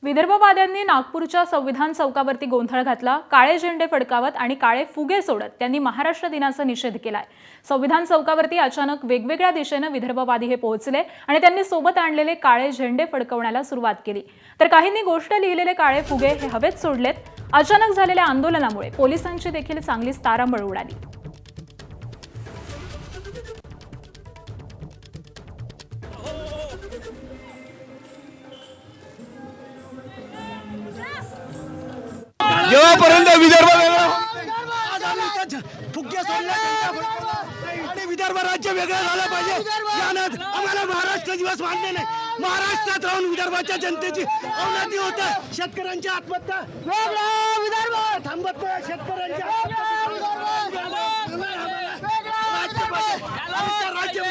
विदर्भवाद्यांनी नागपूरच्या संविधान चौकावरती गोंधळ घातला। काळे झेंडे फडकावत आणि काळे फुगे सोडत त्यांनी महाराष्ट्र दिनाचा निषेध केलाय। संविधान चौकावरती अचानक वेगवेगळ्या दिशेने विदर्भवादी हे पोहोचले आणि त्यांनी सोबत आणलेले काळे झेंडे फडकवण्याला सुरुवात केली। तर काहींनी गोष्ट लिहिलेले काळे फुगे हे हवेत सोडलेत। अचानक झालेल्या आंदोलनामुळे पोलिसांची देखील चांगलीच तारांबळ उडाली। जेव्हापर्यंत विदर्भ फुगे सोडले आणि विदर्भ राज्य वेगळं झालं पाहिजे, यानं आम्हाला महाराष्ट्र दिवस मान्य नाही। महाराष्ट्रात राहून विदर्भाच्या जनतेची अवनती होते, शेतकऱ्यांची आत्महत्या विदर्भ थांबत नाही। शेतकऱ्यांच्या राज्य